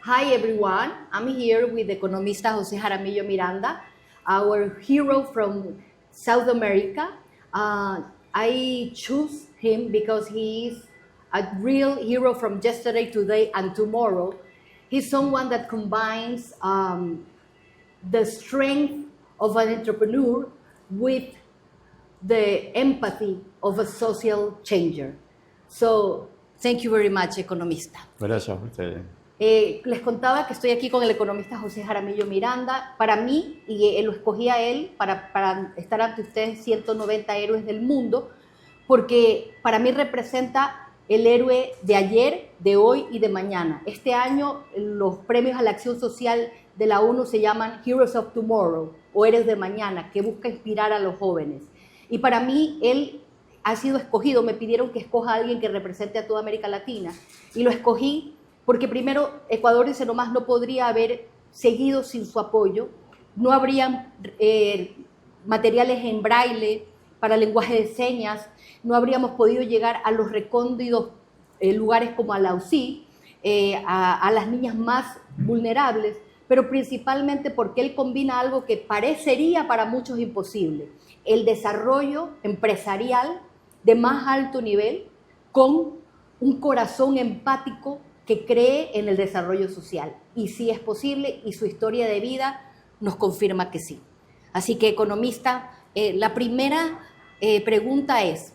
Hi everyone, I'm here with economista José Jaramillo Miranda, our hero from South America. I choose him because he is a real hero from yesterday, today, and tomorrow. He's someone that combines the strength of an entrepreneur with the empathy of a social changer. So, thank you very much, economista. Gracias a ustedes. Les contaba que estoy aquí con el economista José Jaramillo Miranda. Para mí, y lo escogí a él para estar ante ustedes 190 héroes del mundo, porque para mí representa el héroe de ayer, de hoy y de mañana. Este año los premios a la acción social de la ONU se llaman Heroes of Tomorrow, o Héroes de Mañana, que busca inspirar a los jóvenes. Y para mí él ha sido escogido, me pidieron que escoja a alguien que represente a toda América Latina, y lo escogí porque primero Ecuador, dice nomás, no podría haber seguido sin su apoyo, no habrían materiales en braille para lenguaje de señas, no habríamos podido llegar a los recónditos lugares como a la UCI, a las niñas más vulnerables, pero principalmente porque él combina algo que parecería para muchos imposible, el desarrollo empresarial de más alto nivel con un corazón empático que cree en el desarrollo social. Y sí es posible, y su historia de vida nos confirma que sí. Así que, economista, la primera pregunta es,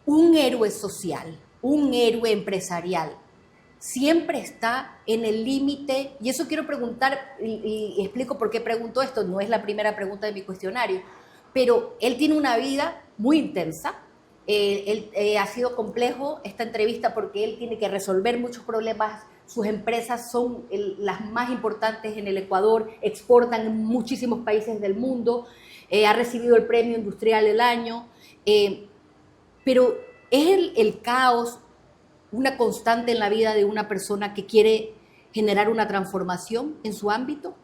¿un héroe social, un héroe empresarial, siempre está en el límite? Y eso quiero preguntar, y explico por qué pregunto esto, no es la primera pregunta de mi cuestionario, pero él tiene una vida muy intensa. Ha sido complejo esta entrevista porque él tiene que resolver muchos problemas. Sus empresas son las más importantes en el Ecuador, exportan en muchísimos países del mundo, ha recibido el Premio Industrial del Año, pero ¿es el caos una constante en la vida de una persona que quiere generar una transformación en su ámbito?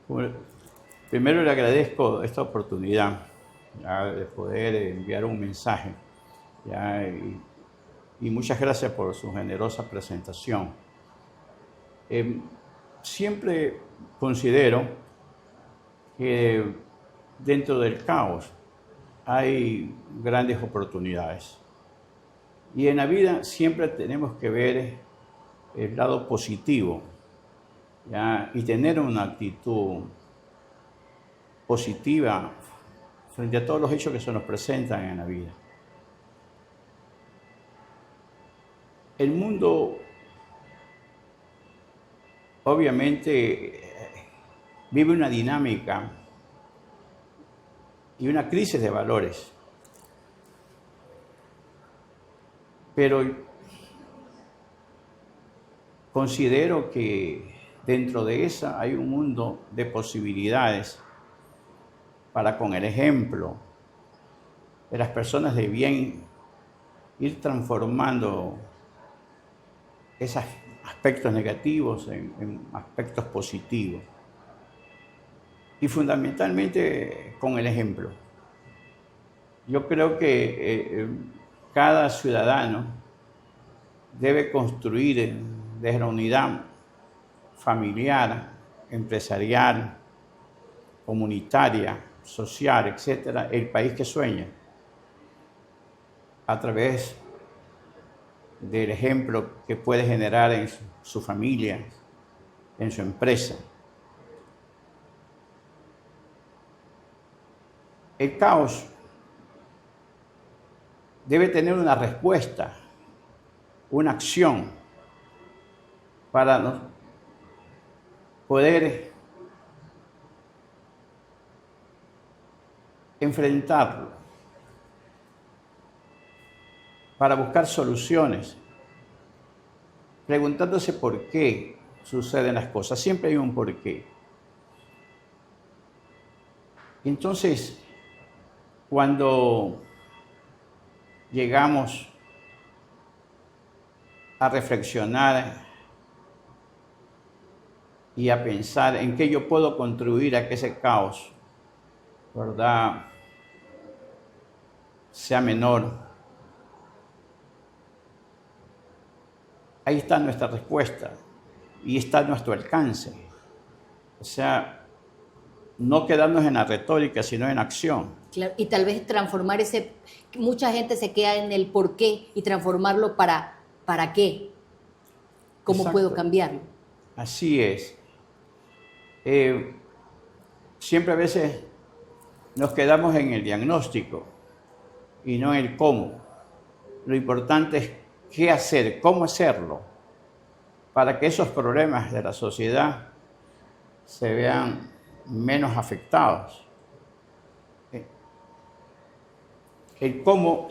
Bueno, primero le agradezco esta oportunidad de poder enviar un mensaje y muchas gracias por su generosa presentación. Siempre considero que dentro del caos hay grandes oportunidades y en la vida siempre tenemos que ver el lado positivo, y tener una actitud positiva frente a todos los hechos que se nos presentan en la vida. El mundo obviamente vive una dinámica y una crisis de valores, pero considero que dentro de esa hay un mundo de posibilidades para, con el ejemplo de las personas de bien, ir transformando esos aspectos negativos en aspectos positivos. Y fundamentalmente con el ejemplo. Yo creo que cada ciudadano debe construir desde la unidad familiar, empresarial, comunitaria, social, etcétera, el país que sueña, a través del ejemplo que puede generar en su familia, en su empresa. El caos debe tener una respuesta, una acción para poder enfrentarlo, para buscar soluciones, preguntándose por qué suceden las cosas. Siempre hay un porqué. Entonces, cuando llegamos a reflexionar y a pensar en qué yo puedo contribuir a que ese caos, ¿verdad?, sea menor, ahí está nuestra respuesta. y está a nuestro alcance. O sea, no quedarnos en la retórica, sino en acción. Claro, y tal vez transformar ese, mucha gente se queda en el por qué y transformarlo para qué, cómo puedo Exacto. cambiarlo. Así es. Siempre a veces nos quedamos en el diagnóstico y no en el cómo. Lo importante es qué hacer, cómo hacerlo, para que esos problemas de la sociedad se vean menos afectados. El cómo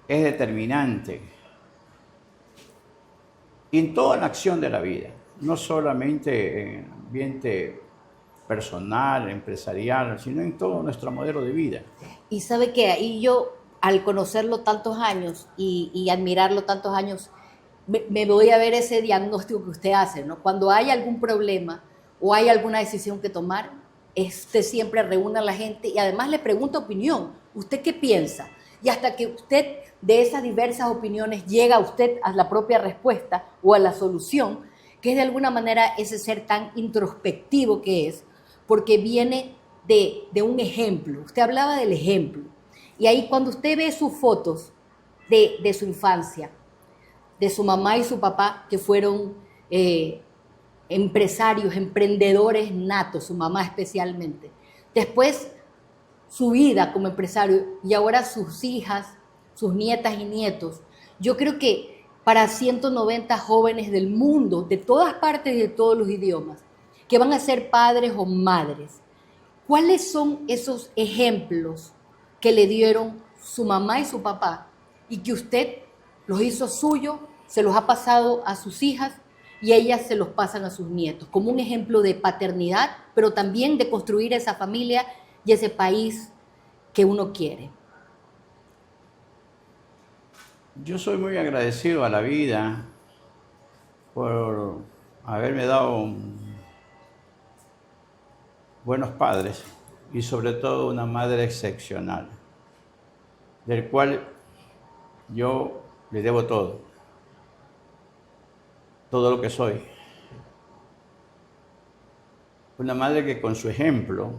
es determinante en toda la acción de la vida, no solamente en el ambiente personal, empresarial, sino en todo nuestro modelo de vida. Y sabe que ahí yo, al conocerlo tantos años y admirarlo tantos años, me voy a ver ese diagnóstico que usted hace, ¿no? Cuando hay algún problema o hay alguna decisión que tomar, usted siempre reúne a la gente y además le pregunta opinión. ¿Usted qué piensa? Y hasta que usted de esas diversas opiniones llega a usted a la propia respuesta o a la solución, que es de alguna manera ese ser tan introspectivo que es, porque viene de un ejemplo. Usted hablaba del ejemplo. Y ahí cuando usted ve sus fotos de su infancia, de su mamá y su papá, que fueron empresarios, emprendedores natos, su mamá especialmente. Después, su vida como empresario y ahora sus hijas, sus nietas y nietos. Yo creo que para 190 jóvenes del mundo, de todas partes y de todos los idiomas, que van a ser padres o madres, ¿cuáles son esos ejemplos que le dieron su mamá y su papá y que usted los hizo suyo, se los ha pasado a sus hijas y ellas se los pasan a sus nietos, como un ejemplo de paternidad, pero también de construir esa familia y ese país que uno quiere? Yo soy muy agradecido a la vida por haberme dado buenos padres y sobre todo una madre excepcional, del cual yo le debo todo lo que soy. Una madre que con su ejemplo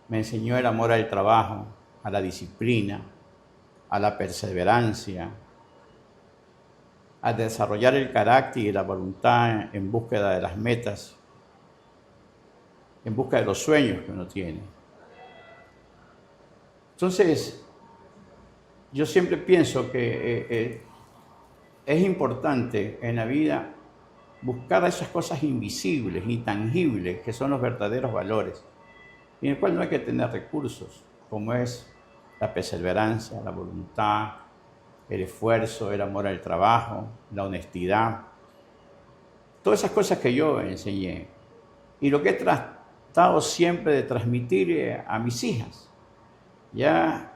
me enseñó el amor al trabajo, a la disciplina, a la perseverancia, a desarrollar el carácter y la voluntad en búsqueda de las metas, en busca de los sueños que uno tiene. Entonces, yo siempre pienso que es importante en la vida buscar esas cosas invisibles, intangibles, que son los verdaderos valores, y en el cual no hay que tener recursos, como es la perseverancia, la voluntad, el esfuerzo, el amor al trabajo, la honestidad, todas esas cosas que yo enseñé, y lo que he tratado siempre de transmitir a mis hijas, ya,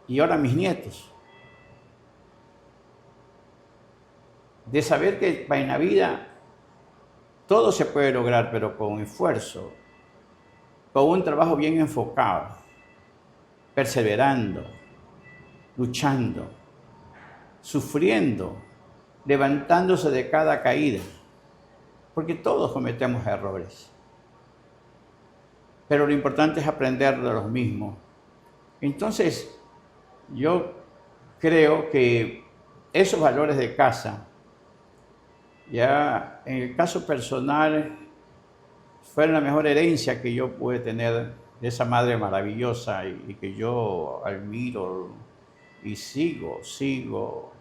y ahora a mis nietos, de saber que en la vida todo se puede lograr, pero con esfuerzo, con un trabajo bien enfocado, perseverando, luchando, sufriendo, levantándose de cada caída, porque todos cometemos errores. Pero lo importante es aprender de los mismos. Entonces, yo creo que esos valores de casa, ya en el caso personal, fueron la mejor herencia que yo pude tener de esa madre maravillosa y que yo admiro y sigo,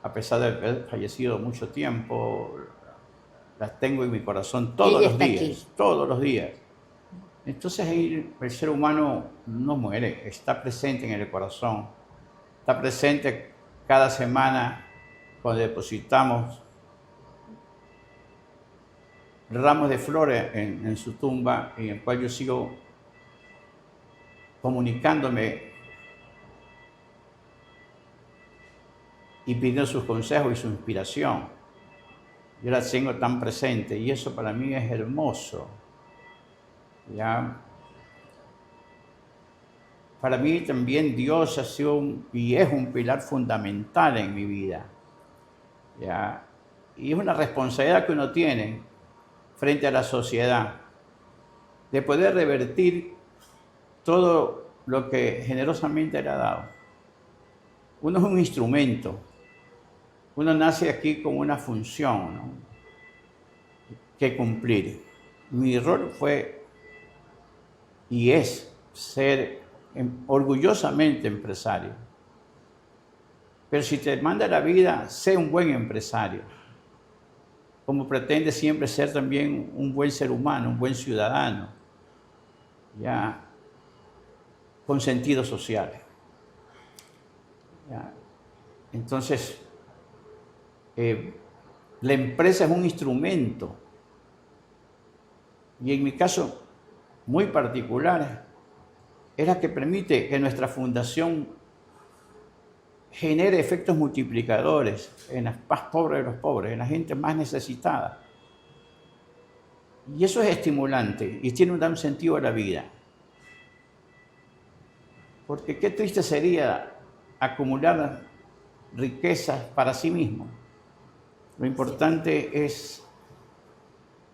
a pesar de haber fallecido mucho tiempo, las tengo en mi corazón todos los días. Entonces ahí el ser humano no muere, está presente en el corazón, está presente cada semana cuando depositamos ramos de flores en su tumba, en el cual yo sigo comunicándome y pidiendo sus consejos y su inspiración. Yo la tengo tan presente y eso para mí es hermoso. ¿Ya? Para mí también Dios ha sido y es un pilar fundamental en mi vida. ¿Ya? y es una responsabilidad que uno tiene frente a la sociedad, de poder revertir todo lo que generosamente le ha dado. Uno es un instrumento, uno nace aquí con una función, ¿no?, que cumplir. Mi rol fue y es ser orgullosamente empresario. Pero si te manda la vida, sé un buen empresario, como pretende siempre ser también un buen ser humano, un buen ciudadano, ya, con sentido social. Ya. Entonces, la empresa es un instrumento, y en mi caso muy particular, es la que permite que nuestra fundación genere efectos multiplicadores en la más pobre de los pobres, en la gente más necesitada. Y eso es estimulante y tiene un gran sentido a la vida. Porque qué triste sería acumular riquezas para sí mismo. Lo importante es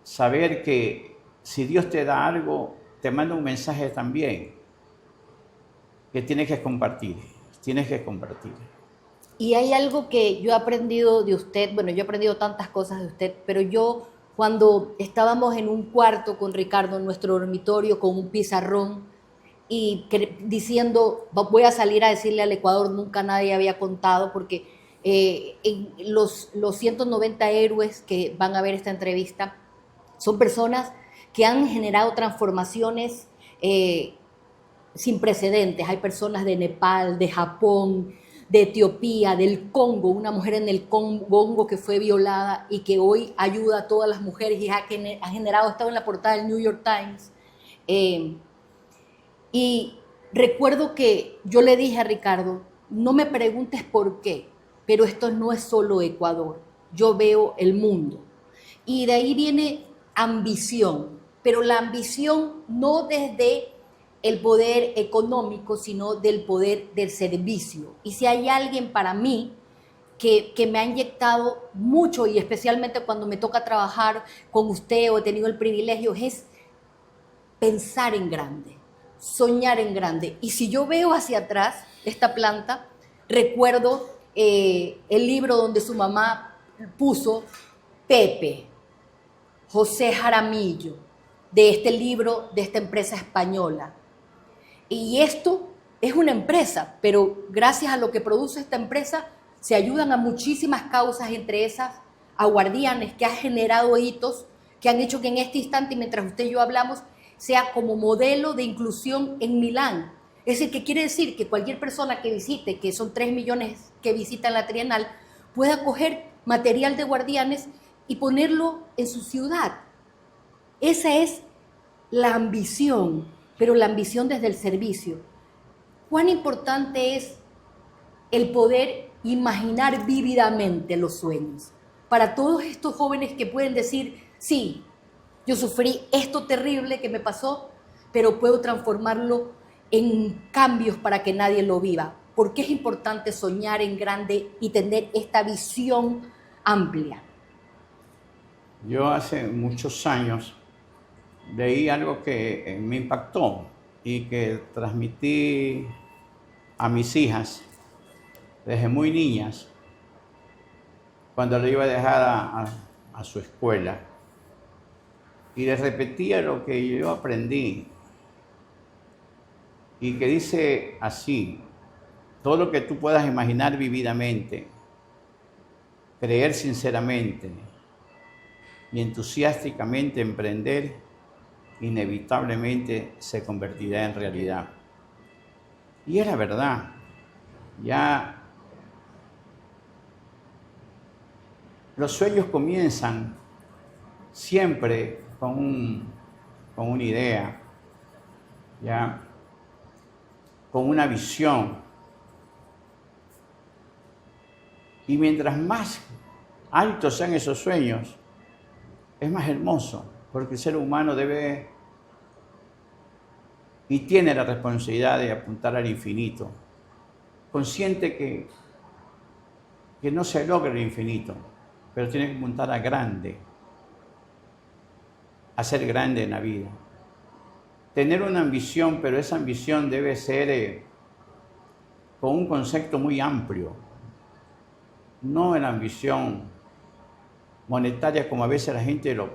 saber que si Dios te da algo, te manda un mensaje también, que tienes que compartir, Y hay algo que yo he aprendido de usted, bueno, yo he aprendido tantas cosas de usted, pero yo cuando estábamos en un cuarto con Ricardo, en nuestro dormitorio, con un pizarrón, y diciendo, voy a salir a decirle al Ecuador, nunca nadie había contado, porque en los 190 héroes que van a ver esta entrevista son personas que han generado transformaciones sin precedentes. Hay personas de Nepal, de Japón, de Etiopía, del Congo, una mujer en el Congo que fue violada y que hoy ayuda a todas las mujeres y ha generado, ha estado en la portada del New York Times. Y recuerdo que yo le dije a Ricardo, no me preguntes por qué, pero esto no es solo Ecuador, yo veo el mundo. Y de ahí viene ambición, pero la ambición no desde el poder económico, sino del poder del servicio. Y si hay alguien para mí que me ha inyectado mucho, y especialmente cuando me toca trabajar con usted o he tenido el privilegio, es pensar en grande, soñar en grande. Y si yo veo hacia atrás esta planta, recuerdo el libro donde su mamá puso Pepe, José Jaramillo, de este libro, de esta empresa española. Y esto es una empresa, pero gracias a lo que produce esta empresa, se ayudan a muchísimas causas, entre esas a Guardianes, que ha generado hitos que han hecho que en este instante, mientras usted y yo hablamos, sea como modelo de inclusión en Milán. Es decir, que quiere decir que cualquier persona que visite, que son 3 millones que visitan la Trienal, pueda coger material de Guardianes y ponerlo en su ciudad. Esa es la ambición, pero la ambición desde el servicio. ¿Cuán importante es el poder imaginar vívidamente los sueños? Para todos estos jóvenes que pueden decir, sí, yo sufrí esto terrible que me pasó, pero puedo transformarlo en cambios para que nadie lo viva. ¿Por qué es importante soñar en grande y tener esta visión amplia? Yo hace muchos años leí algo que me impactó y que transmití a mis hijas desde muy niñas, cuando le iba a dejar a su escuela. Y les repetía lo que yo aprendí, y que dice así: todo lo que tú puedas imaginar vividamente, creer sinceramente y entusiásticamente emprender, inevitablemente se convertirá en realidad. Y es la verdad. Ya los sueños comienzan siempre con una idea, ya, con una visión. Y mientras más altos sean esos sueños, es más hermoso, porque el ser humano debe y tiene la responsabilidad de apuntar al infinito, consciente que no se logra el infinito, pero tiene que apuntar a grande, a ser grande en la vida. Tener una ambición, pero esa ambición debe ser con un concepto muy amplio, no en la ambición monetaria como a veces la gente lo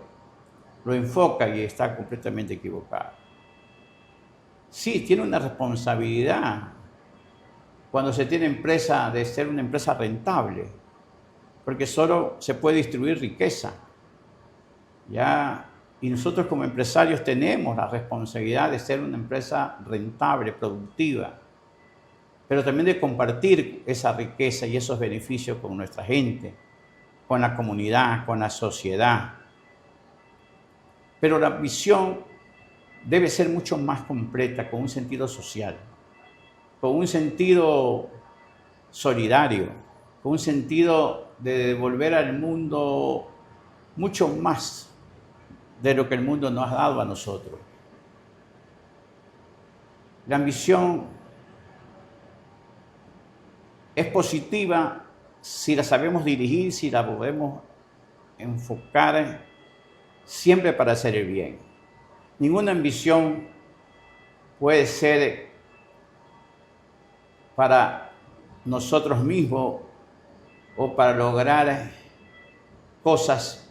enfoca y está completamente equivocado. Sí, tiene una responsabilidad cuando se tiene empresa de ser una empresa rentable, porque solo se puede distribuir riqueza. ¿Ya? Y nosotros como empresarios tenemos la responsabilidad de ser una empresa rentable, productiva, pero también de compartir esa riqueza y esos beneficios con nuestra gente, con la comunidad, con la sociedad. Pero la visión debe ser mucho más completa, con un sentido social, con un sentido solidario, con un sentido de devolver al mundo mucho más de lo que el mundo nos ha dado a nosotros. La ambición es positiva si la sabemos dirigir, si la podemos enfocar siempre para hacer el bien. Ninguna ambición puede ser para nosotros mismos o para lograr cosas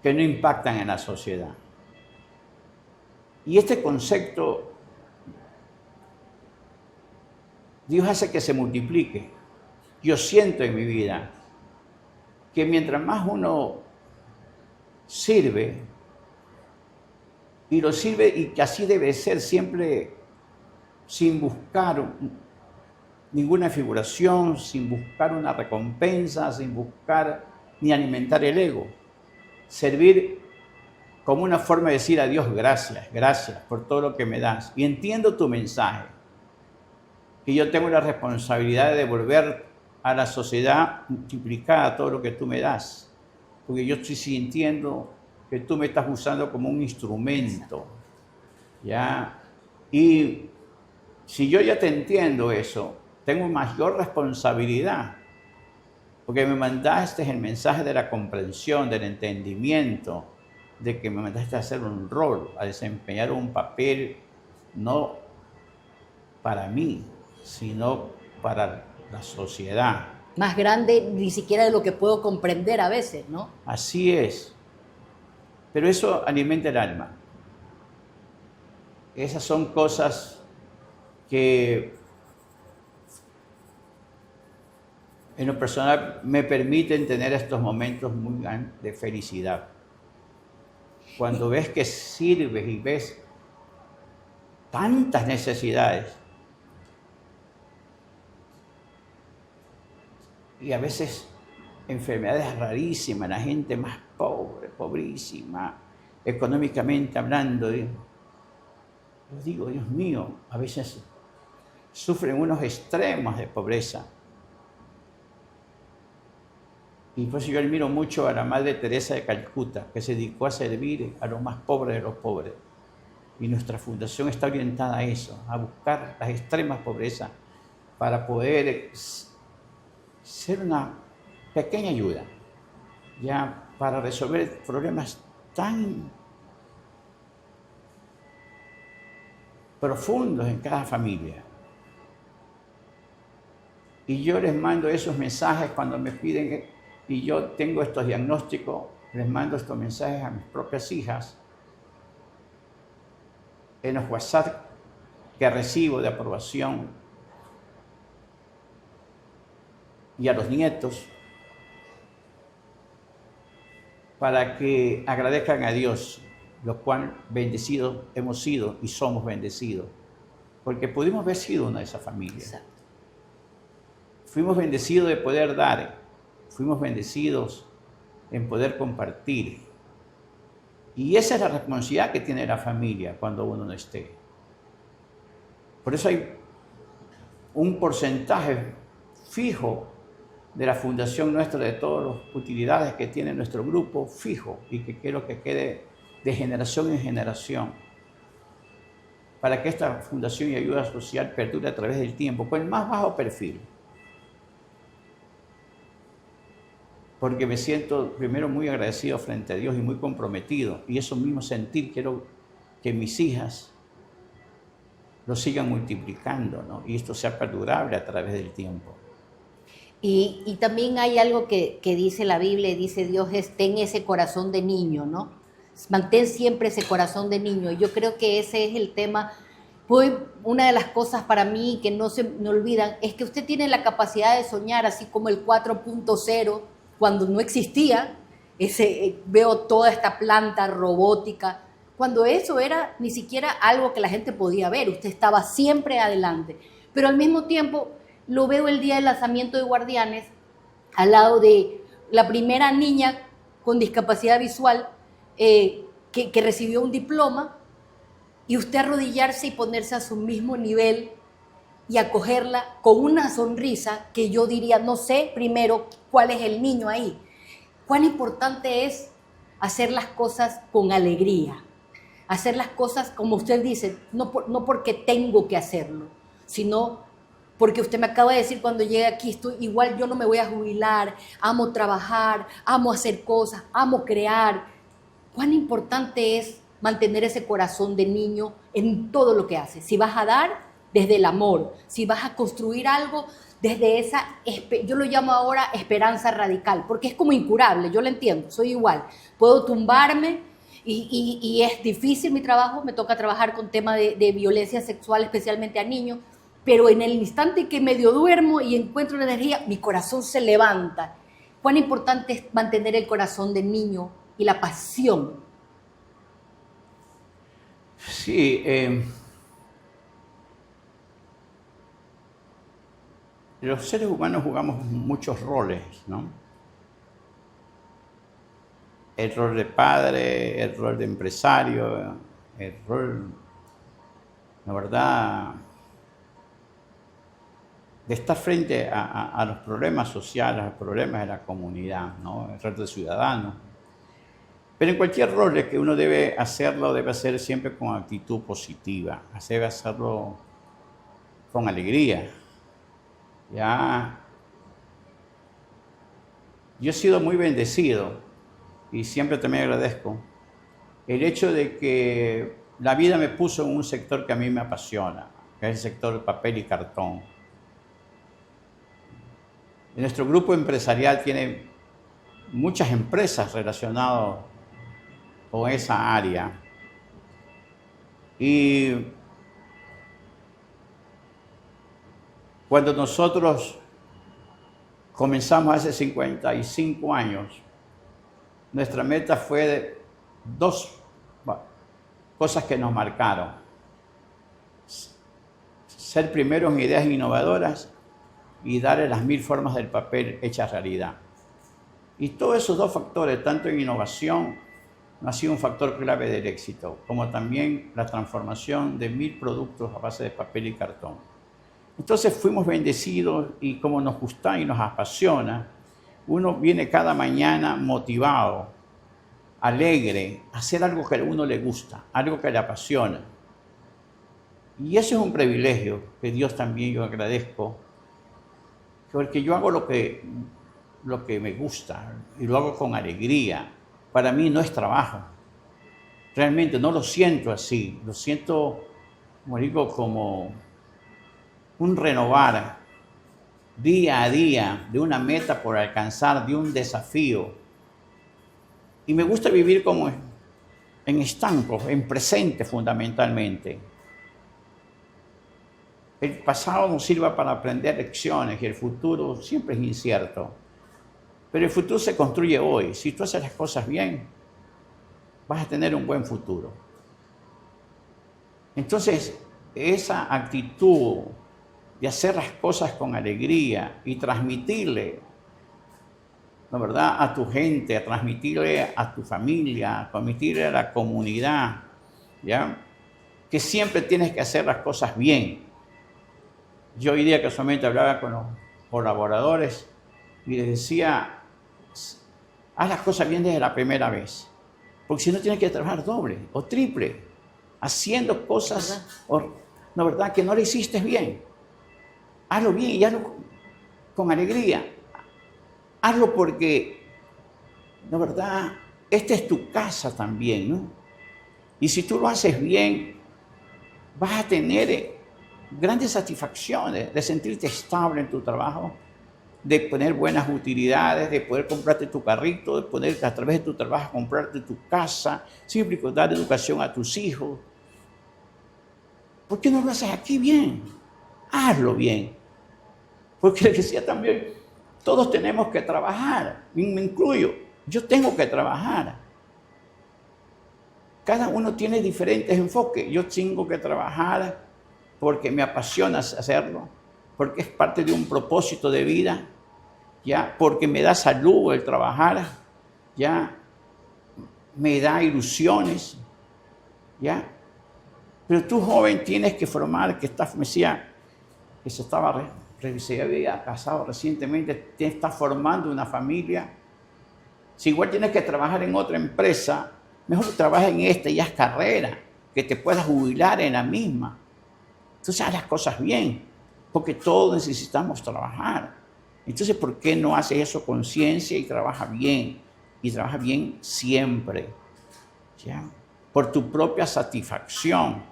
que no impactan en la sociedad. Y este concepto, Dios hace que se multiplique. Yo siento en mi vida que mientras más uno sirve, y lo sirve y que así debe ser siempre sin buscar ninguna figuración, sin buscar una recompensa, sin buscar ni alimentar el ego. Servir como una forma de decir a Dios gracias, gracias por todo lo que me das. Y entiendo tu mensaje, que yo tengo la responsabilidad de devolver a la sociedad multiplicada todo lo que tú me das. Porque yo estoy sintiendo que tú me estás usando como un instrumento, ¿ya? Y si yo ya te entiendo eso, tengo mayor responsabilidad, porque me mandaste el mensaje de la comprensión, del entendimiento, de que me mandaste a hacer un rol, a desempeñar un papel, no para mí, sino para la sociedad. Más grande ni siquiera de lo que puedo comprender a veces, ¿no? Así es. Pero eso alimenta el alma. Esas son cosas que en lo personal me permiten tener estos momentos muy de felicidad. Cuando ves que sirves y ves tantas necesidades, y a veces enfermedades rarísimas, la gente más pobre, pobrísima, económicamente hablando. Yo digo, Dios mío, a veces sufren unos extremos de pobreza. Y por eso yo admiro mucho a la Madre Teresa de Calcuta, que se dedicó a servir a los más pobres de los pobres. Y nuestra fundación está orientada a eso, a buscar las extremas pobrezas para poder ser una pequeña ayuda, ya para resolver problemas tan profundos en cada familia. Y yo les mando esos mensajes cuando me piden, y yo tengo estos diagnósticos, les mando estos mensajes a mis propias hijas en los WhatsApp que recibo de aprobación, y a los nietos, para que agradezcan a Dios, lo cual bendecidos hemos sido y somos bendecidos, porque pudimos haber sido una de esas familias. Exacto. Fuimos bendecidos de poder dar, fuimos bendecidos en poder compartir. Y esa es la responsabilidad que tiene la familia cuando uno no esté. Por eso hay un porcentaje fijo de la fundación nuestra, de todas las utilidades que tiene nuestro grupo, fijo, y que quiero que quede de generación en generación, para que esta fundación y ayuda social perdure a través del tiempo, con el más bajo perfil. porque me siento primero muy agradecido frente a Dios y muy comprometido. Y eso mismo sentir, quiero que mis hijas lo sigan multiplicando, ¿no? Y esto sea perdurable a través del tiempo. Y también hay algo que dice la Biblia, y dice Dios, es ten ese corazón de niño, ¿no? Mantén siempre ese corazón de niño. Yo creo que ese es el tema. Pues una de las cosas para mí que no se me olvidan es que usted tiene la capacidad de soñar, así como el 4.0, cuando no existía, veo toda esta planta robótica, cuando eso era ni siquiera algo que la gente podía ver, usted estaba siempre adelante. Pero al mismo tiempo lo veo el día del lanzamiento de Guardianes, al lado de la primera niña con discapacidad visual que recibió un diploma, y usted arrodillarse y ponerse a su mismo nivel y acogerla con una sonrisa que yo diría, no sé primero cuál es el niño ahí. Cuán importante es hacer las cosas con alegría, hacer las cosas como usted dice, no porque tengo que hacerlo, sino porque usted me acaba de decir cuando llegue aquí, igual yo no me voy a jubilar, amo trabajar, amo hacer cosas, amo crear. Cuán importante es mantener ese corazón de niño en todo lo que haces. Si vas a dar, desde el amor. Si vas a construir algo, desde esa, yo lo llamo ahora esperanza radical, porque es como incurable, yo lo entiendo, soy igual. Puedo tumbarme y es difícil mi trabajo, me toca trabajar con temas de violencia sexual, especialmente a niños, pero en el instante que medio duermo y encuentro la energía, mi corazón se levanta. Cuán importante es mantener el corazón de niño y la pasión. Sí, los seres humanos jugamos muchos roles, ¿no? El rol de padre, el rol de empresario, el rol, la verdad, de estar frente a los problemas sociales, a los problemas de la comunidad, ¿no? El rol de ciudadano. Pero en cualquier rol que uno debe hacer siempre con actitud positiva, debe hacerlo con alegría. Ya, yo he sido muy bendecido y siempre también agradezco el hecho de que la vida me puso en un sector que a mí me apasiona, que es el sector de papel y cartón. Nuestro grupo empresarial tiene muchas empresas relacionadas con esa área. Y cuando nosotros comenzamos hace 55 años, nuestra meta fue de dos cosas que nos marcaron. Ser primeros en ideas innovadoras y darle las 1000 formas del papel hechas realidad. Y todos esos dos factores, tanto en innovación, ha sido un factor clave del éxito, como también la transformación de 1000 productos a base de papel y cartón. Entonces fuimos bendecidos y como nos gusta y nos apasiona, uno viene cada mañana motivado, alegre, a hacer algo que a uno le gusta, algo que le apasiona. Y eso es un privilegio que Dios también yo agradezco, porque yo hago lo que me gusta y lo hago con alegría. Para mí no es trabajo. Realmente no lo siento así. Lo siento, como digo, como un renovar día a día de una meta por alcanzar, de un desafío. Y me gusta vivir como en estanco, en presente fundamentalmente. El pasado nos sirva para aprender lecciones y el futuro siempre es incierto. Pero el futuro se construye hoy. Si tú haces las cosas bien, vas a tener un buen futuro. Entonces, esa actitud de hacer las cosas con alegría y transmitirle, ¿no verdad?, a tu gente, a transmitirle a tu familia, a transmitirle a la comunidad, ¿ya?, que siempre tienes que hacer las cosas bien. Yo hoy día casualmente hablaba con los colaboradores y les decía, haz las cosas bien desde la primera vez, porque si no tienes que trabajar doble o triple, haciendo cosas, ¿no verdad?, que no le hiciste bien. Hazlo bien y hazlo con alegría. Hazlo porque la verdad, esta es tu casa también, ¿no? Y si tú lo haces bien, vas a tener grandes satisfacciones de sentirte estable en tu trabajo, de poner buenas utilidades, de poder comprarte tu carrito, de poder a través de tu trabajo comprarte tu casa, siempre dar educación a tus hijos. ¿Por qué no lo haces aquí bien? Hazlo bien. Porque le decía también, todos tenemos que trabajar, y me incluyo, yo tengo que trabajar. Cada uno tiene diferentes enfoques. Yo tengo que trabajar porque me apasiona hacerlo, porque es parte de un propósito de vida, ya, porque me da salud el trabajar, ya, me da ilusiones, ya. Pero tú, joven, tienes que formar, me decía que se había casado recientemente, te está formando una familia. Si igual tienes que trabajar en otra empresa, mejor trabaja en esta y haz carrera, que te puedas jubilar en la misma. Entonces haz las cosas bien, porque todos necesitamos trabajar. Entonces, ¿por qué no haces eso con ciencia y trabaja bien? Y trabaja bien siempre, ¿ya? Por tu propia satisfacción,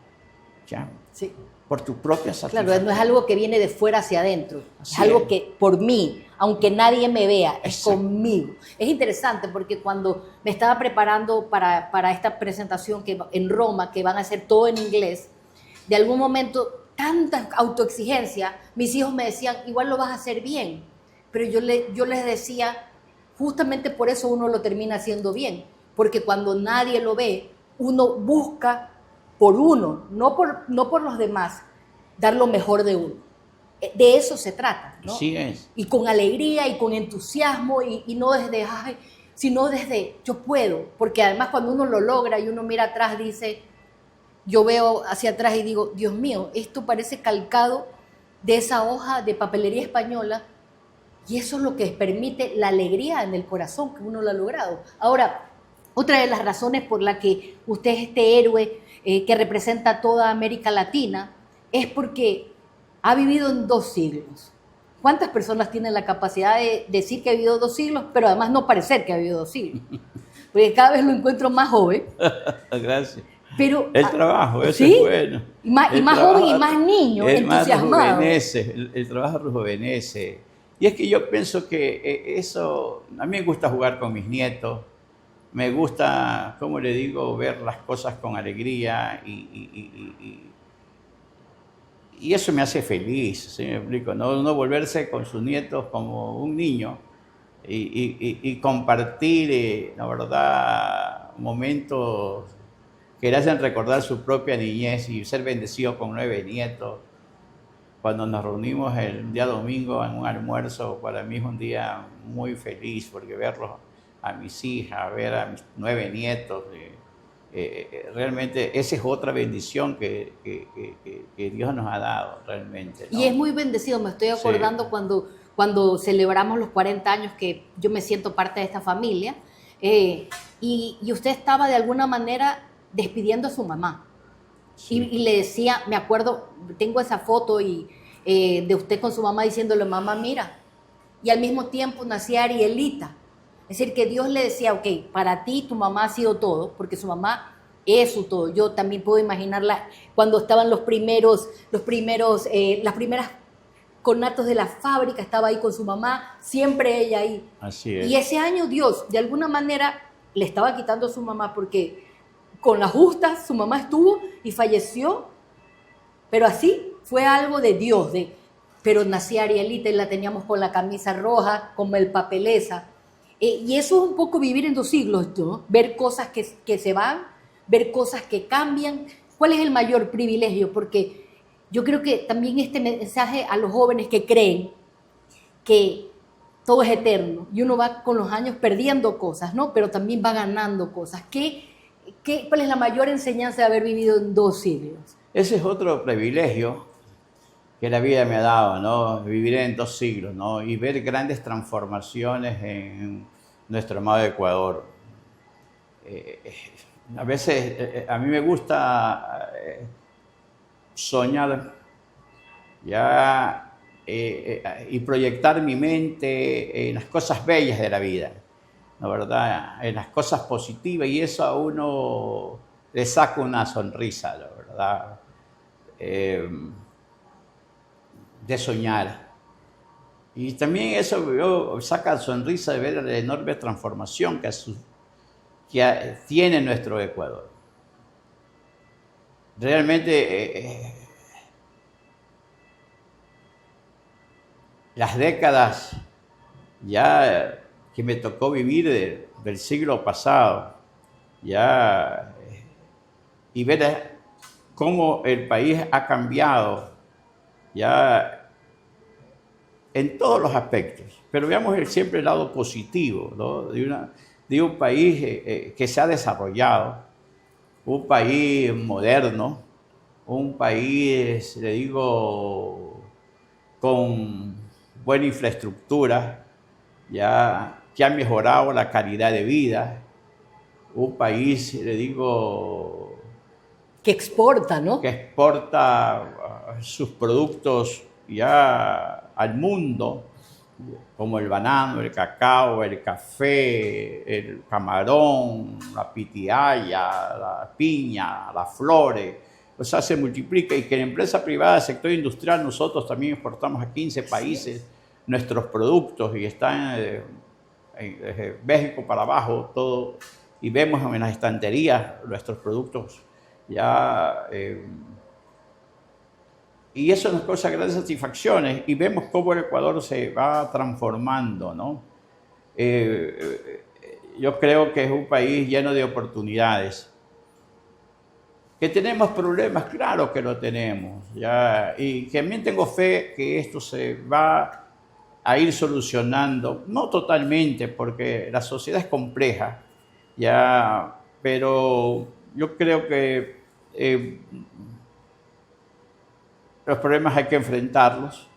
¿ya? Sí. Por tu propia satisfacción. Claro, no es algo que viene de fuera hacia adentro, Así es algo es. que por mí, aunque nadie me vea, es Exacto. conmigo. Es interesante porque cuando me estaba preparando para esta presentación en Roma, que van a hacer todo en inglés, de algún momento, tanta autoexigencia, mis hijos me decían, igual lo vas a hacer bien, pero yo les decía, justamente por eso uno lo termina haciendo bien, porque cuando nadie lo ve, uno busca por uno, no por los demás, dar lo mejor de uno. De eso se trata, ¿no? Así es. Y con alegría y con entusiasmo y no desde, ay, sino desde yo puedo, porque además cuando uno lo logra y uno mira atrás, dice, yo veo hacia atrás y digo, Dios mío, esto parece calcado de esa hoja de papelería española y eso es lo que permite la alegría en el corazón que uno lo ha logrado. Ahora, otra de las razones por la que usted es este héroe que representa a toda América Latina es porque ha vivido en 2 siglos. ¿Cuántas personas tienen la capacidad de decir que ha vivido 2 siglos, pero además no parecer que ha vivido 2 siglos? Porque cada vez lo encuentro más joven. Gracias. Pero, El trabajo, eso ¿sí? es bueno. Y más joven y más niño, entusiasmado. El trabajo rejuvenece. Y es que yo pienso que eso, a mí me gusta jugar con mis nietos, me gusta, como le digo, ver las cosas con alegría y eso me hace feliz, ¿sí me explico? No volverse con sus nietos como un niño y compartir, la verdad, momentos que le hacen recordar su propia niñez y ser bendecido con 9 nietos. Cuando nos reunimos el día domingo en un almuerzo, para mí es un día muy feliz porque verlos a mis hijas, ver a mis 9 nietos, realmente esa es otra bendición que Dios nos ha dado realmente, ¿no? Y es muy bendecido, me estoy acordando Sí. cuando celebramos los 40 años que yo me siento parte de esta familia y usted estaba de alguna manera despidiendo a su mamá. Sí. Y le decía, me acuerdo, tengo esa foto de usted con su mamá diciéndole, mamá, mira. Y al mismo tiempo nacía Arielita. Es decir, que Dios le decía, ok, para ti tu mamá ha sido todo, porque su mamá es su todo. Yo también puedo imaginarla cuando estaban las primeras conatos de la fábrica, estaba ahí con su mamá, siempre ella ahí. Así es. Y ese año Dios, de alguna manera, le estaba quitando a su mamá porque con las justas su mamá estuvo y falleció, pero así fue algo de Dios, pero nacía Arielita y la teníamos con la camisa roja, con el papeleza. Y eso es un poco vivir en 2 siglos, ¿no? Ver cosas que se van, ver cosas que cambian. ¿Cuál es el mayor privilegio? Porque yo creo que también este mensaje a los jóvenes que creen que todo es eterno y uno va con los años perdiendo cosas, ¿no? Pero también va ganando cosas. ¿Cuál es la mayor enseñanza de haber vivido en 2 siglos? Ese es otro privilegio que la vida me ha dado, ¿no? Vivir en 2 siglos, ¿no? Y ver grandes transformaciones en nuestro amado Ecuador. A veces a mí me gusta soñar y proyectar mi mente en las cosas bellas de la vida. ¿no verdad?, en las cosas positivas, y eso a uno le saca una sonrisa, la verdad, de soñar. Y también eso saca sonrisa de ver la enorme transformación que tiene nuestro Ecuador. Realmente las décadas ya que me tocó vivir del siglo pasado, ya, y ver cómo el país ha cambiado ya en todos los aspectos. Pero veamos siempre el lado positivo, ¿no?, de un país que se ha desarrollado, un país moderno, un país, le digo, con buena infraestructura, ya que ha mejorado la calidad de vida, un país, le digo, que exporta, ¿no? Que exporta sus productos ya al mundo, como el banano, el cacao, el café, el camarón, la pitihaya, la piña, las flores. O sea, se multiplica, y que en la empresa privada del sector industrial nosotros también exportamos a 15 países nuestros productos, y están en México para abajo todo, y vemos en las estanterías nuestros productos ya, y eso nos causa grandes satisfacciones, y vemos cómo el Ecuador se va transformando, ¿no? Yo creo que es un país lleno de oportunidades. ¿Que tenemos problemas? Claro que lo tenemos, ya, y que también tengo fe que esto se va a ir solucionando, no totalmente, porque la sociedad es compleja, ya, pero yo creo que los problemas hay que enfrentarlos,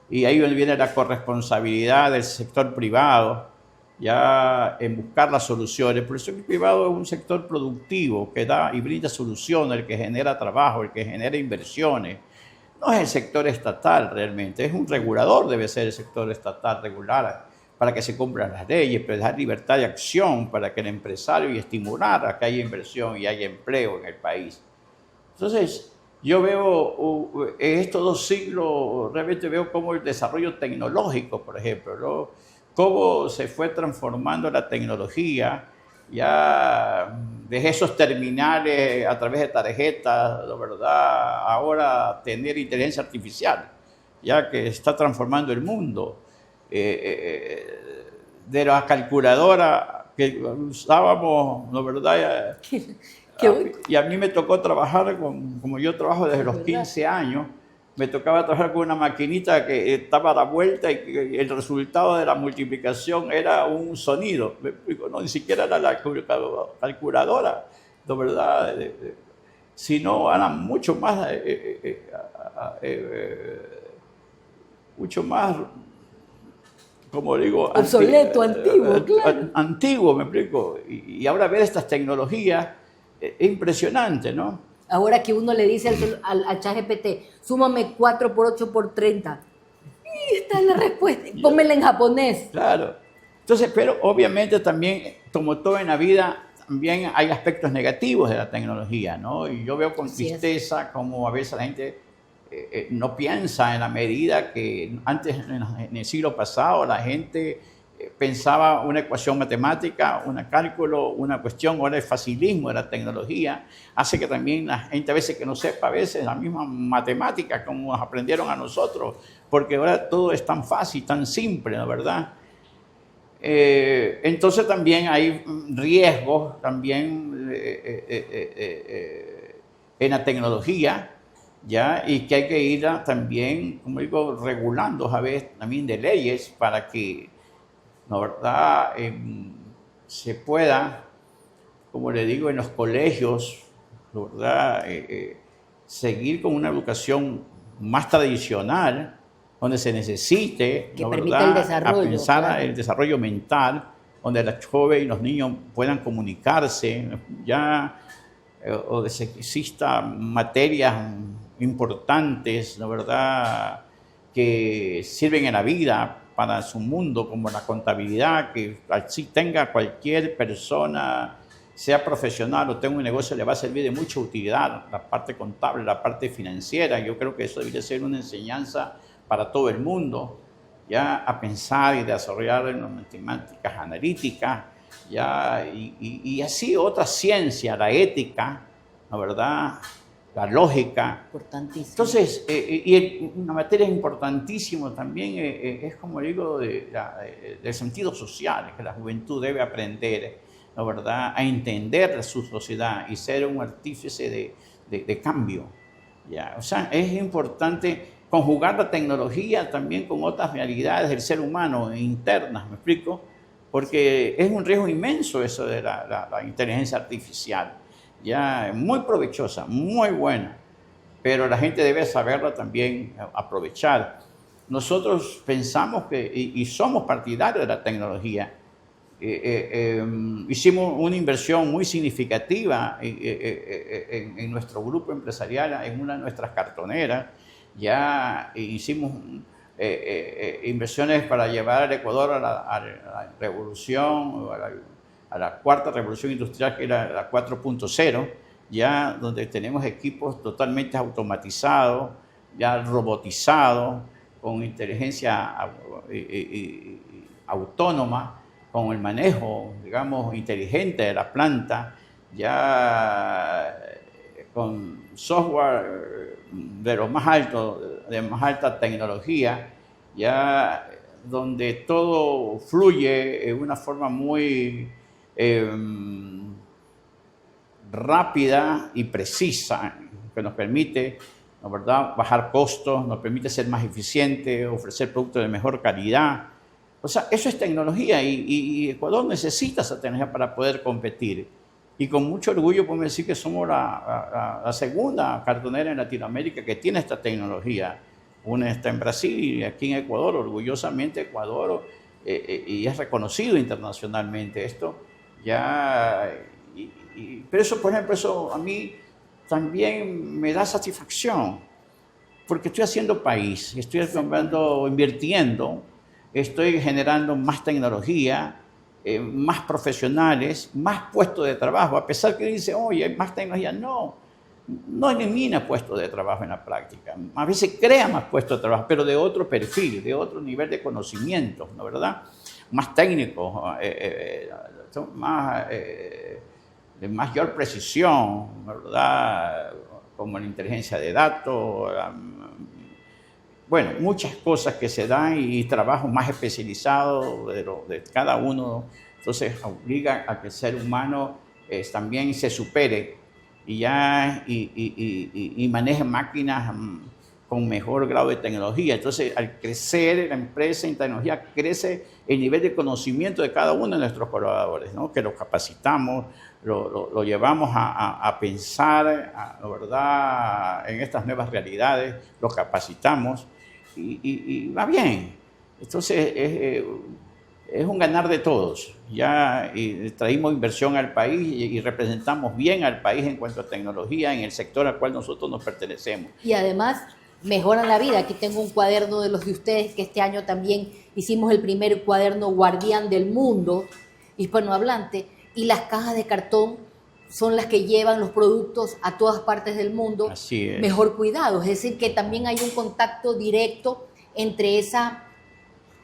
y ahí viene la corresponsabilidad del sector privado, ya, en buscar las soluciones. Pero el sector privado es un sector productivo que da y brinda soluciones, el que genera trabajo, el que genera inversiones. No es el sector estatal realmente, es un regulador, debe ser el sector estatal regular, para que se cumplan las leyes, pero dar libertad de acción para que el empresario, y estimular a que haya inversión y haya empleo en el país. Entonces, yo veo en estos 2 siglos, realmente veo cómo el desarrollo tecnológico, por ejemplo, ¿no?, cómo se fue transformando la tecnología, ya desde esos terminales a través de tarjetas, la verdad, ahora tener inteligencia artificial, ya que está transformando el mundo. De la calculadora que usábamos, la verdad, y a mí me tocó trabajar como yo trabajo desde los 15 años, me tocaba trabajar con una maquinita que estaba a la vuelta, y el resultado de la multiplicación era un sonido. No, ni siquiera era la calculadora, la verdad, sino era mucho más, como digo, obsoleto, antiguo, claro. Antiguo, me explico. Y ahora ver estas tecnologías es impresionante, ¿no? Ahora que uno le dice al ChatGPT, súmame 4 por 8 por 30. Y está la respuesta. Pónmela en japonés. Claro. Entonces, pero obviamente también, como todo en la vida, también hay aspectos negativos de la tecnología, ¿no? Y yo veo con tristeza cómo a veces la gente no piensa en la medida que antes, en el siglo pasado, la gente pensaba una ecuación matemática, un cálculo, una cuestión. Ahora el facilismo de la tecnología hace que también la gente a veces que no sepa a veces la misma matemática como nos aprendieron a nosotros, porque ahora todo es tan fácil, tan simple, ¿no, verdad? Entonces también hay riesgos también en la tecnología, ¿ya? Y que hay que ir también, como digo, regulando a veces también de leyes para que, ¿no, verdad?, se pueda, como le digo, en los colegios, ¿no, verdad?, seguir con una educación más tradicional, donde se necesite, que ¿no, permita verdad?, el desarrollo, a pensar claro, el desarrollo mental, donde los jóvenes y los niños puedan comunicarse, ya, o de que existan materias importantes, ¿no, verdad?, que sirven en la vida, para su mundo, como la contabilidad, que así tenga cualquier persona, sea profesional o tenga un negocio, le va a servir de mucha utilidad, la parte contable, la parte financiera. Yo creo que eso debería ser una enseñanza para todo el mundo, ya a pensar y desarrollar en las matemáticas analíticas, ya, y así otra ciencia, la ética, la verdad, la lógica. Importantísimo. Entonces, una materia importantísima también es, como digo, del sentido social, que la juventud debe aprender, la verdad, a entender su sociedad y ser un artífice de cambio. ¿Ya? O sea, es importante conjugar la tecnología también con otras realidades del ser humano internas, ¿me explico? Porque es un riesgo inmenso eso de la inteligencia artificial. Ya, muy provechosa, muy buena, pero la gente debe saberla también aprovechar. Nosotros pensamos y somos partidarios de la tecnología. Hicimos una inversión muy significativa en nuestro grupo empresarial, en una de nuestras cartoneras. Ya hicimos inversiones para llevar al Ecuador a la revolución, a la cuarta revolución industrial, que era la 4.0, ya donde tenemos equipos totalmente automatizados, ya robotizados, con inteligencia autónoma, con el manejo, digamos, inteligente de la planta, ya con software de lo más alto, de más alta tecnología, ya donde todo fluye de una forma muy rápida y precisa, que nos permite, la verdad, bajar costos, nos permite ser más eficientes, ofrecer productos de mejor calidad. O sea, eso es tecnología y Ecuador necesita esa tecnología para poder competir. Y con mucho orgullo podemos decir que somos la segunda cartonera en Latinoamérica que tiene esta tecnología. Una está en Brasil y aquí en Ecuador, orgullosamente Ecuador, y es reconocido internacionalmente esto. Ya, pero eso, por ejemplo, eso a mí también me da satisfacción, porque estoy haciendo país, estoy invirtiendo, estoy generando más tecnología, más profesionales, más puestos de trabajo. A pesar que dice, oye, hay más tecnología, no elimina puestos de trabajo en la práctica. A veces crea más puestos de trabajo, pero de otro perfil, de otro nivel de conocimiento, ¿no, verdad? Más técnicos, de mayor precisión, ¿verdad? Como la inteligencia de datos, bueno, muchas cosas que se dan y trabajos más especializados de cada uno. Entonces obliga a que el ser humano también se supere y maneje máquinas con mejor grado de tecnología. Entonces, al crecer la empresa en tecnología, crece el nivel de conocimiento de cada uno de nuestros colaboradores, ¿no? Que los capacitamos, lo llevamos a pensar, la verdad, en estas nuevas realidades, los capacitamos y va bien. Entonces, es un ganar de todos. Ya traímos inversión al país y representamos bien al país en cuanto a tecnología en el sector al cual nosotros nos pertenecemos. Y además mejoran la vida. Aquí tengo un cuaderno de los de ustedes que este año también hicimos el primer cuaderno guardián del mundo hispanohablante, y las cajas de cartón son las que llevan los productos a todas partes del mundo mejor cuidados. Es decir, que también hay un contacto directo entre esa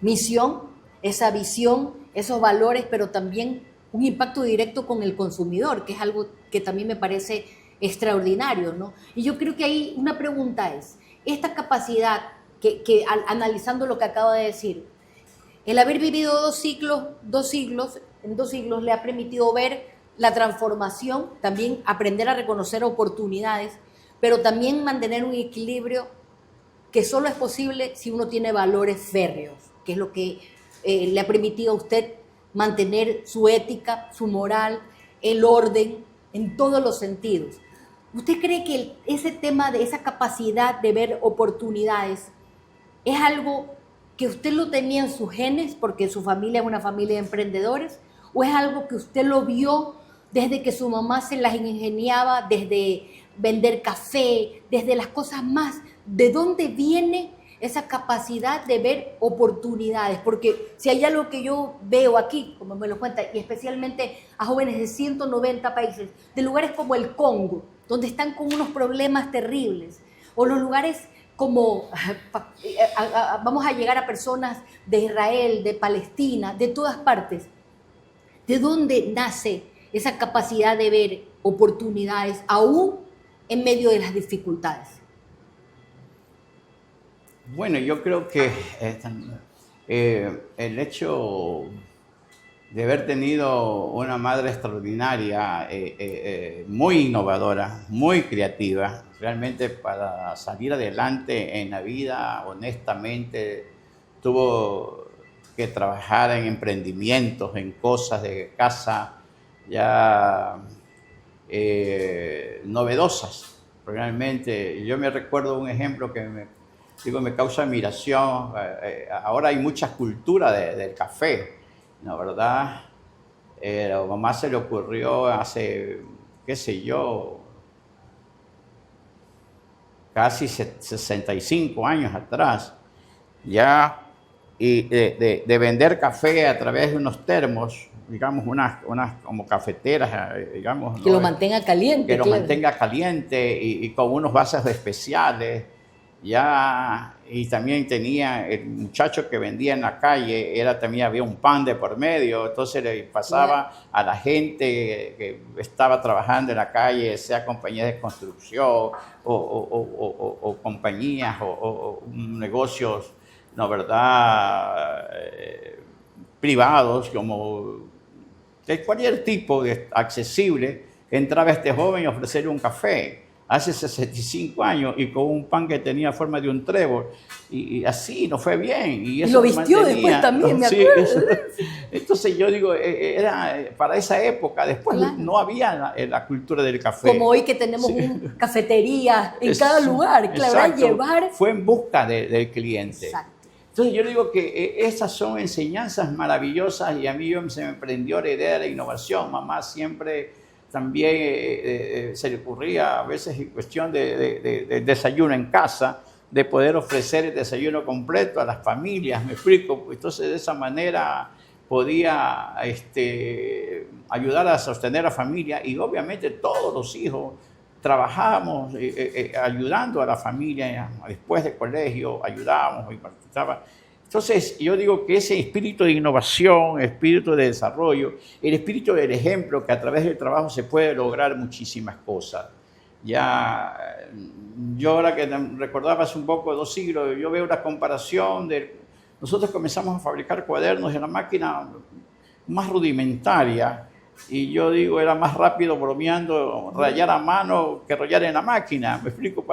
misión, esa visión, esos valores, pero también un impacto directo con el consumidor, que es algo que también me parece extraordinario, ¿no? Y yo creo que ahí una pregunta es, esta capacidad, analizando lo que acaba de decir, el haber vivido en 2 siglos le ha permitido ver la transformación, también aprender a reconocer oportunidades, pero también mantener un equilibrio que solo es posible si uno tiene valores férreos, que es lo que le ha permitido a usted mantener su ética, su moral, el orden, en todos los sentidos. ¿Usted cree que ese tema de esa capacidad de ver oportunidades es algo que usted lo tenía en sus genes porque su familia es una familia de emprendedores, o es algo que usted lo vio desde que su mamá se las ingeniaba, desde vender café, desde las cosas más? ¿De dónde viene esa capacidad de ver oportunidades, porque si hay algo que yo veo aquí, como me lo cuenta, y especialmente a jóvenes de 190 países, de lugares como el Congo, donde están con unos problemas terribles, o los lugares como, vamos a llegar a personas de Israel, de Palestina, de todas partes, ¿de dónde nace esa capacidad de ver oportunidades aún en medio de las dificultades? Bueno, yo creo que el hecho de haber tenido una madre extraordinaria, muy innovadora, muy creativa, realmente para salir adelante en la vida, honestamente, tuvo que trabajar en emprendimientos, en cosas de casa ya novedosas. Realmente, yo me recuerdo un ejemplo que me causa admiración. Ahora hay mucha cultura del café, ¿no? ¿Verdad? A mamá se le ocurrió hace, qué sé yo, casi 65 años atrás, ya, y de vender café a través de unos termos, digamos, unas como cafeteras, digamos. Que ¿no? lo mantenga caliente. Que lo claro. mantenga caliente y con unos vasos especiales. Ya, y también tenía el muchacho que vendía en la calle, también había un pan de por medio, entonces le pasaba a la gente que estaba trabajando en la calle, sea compañías de construcción o compañías o negocios, ¿no, verdad? Privados, como de cualquier tipo de accesible, entraba este joven a ofrecerle un café. Hace 65 años y con un pan que tenía forma de un trébol y así nos fue bien. Y eso lo vistió después también, me acuerdo. Sí, entonces yo digo, era para esa época, después claro. No había la cultura del café. Como hoy que tenemos una cafetería en cada lugar, claro, era llevar... Fue en busca del cliente. Exacto. Entonces yo digo que esas son enseñanzas maravillosas y a mí se me prendió la idea de la innovación. Mamá siempre... También se le ocurría a veces en cuestión de desayuno en casa, de poder ofrecer el desayuno completo a las familias, me explico. Entonces de esa manera podía ayudar a sostener a la familia y obviamente todos los hijos trabajábamos ayudando a la familia después del colegio, ayudábamos y participábamos. Entonces, yo digo que ese espíritu de innovación, espíritu de desarrollo, el espíritu del ejemplo, que a través del trabajo se puede lograr muchísimas cosas. Ya, yo ahora que recordaba hace un poco 2 siglos, yo veo una comparación nosotros comenzamos a fabricar cuadernos en la máquina más rudimentaria, y yo digo, era más rápido bromeando, rayar a mano que rayar en la máquina, me explico,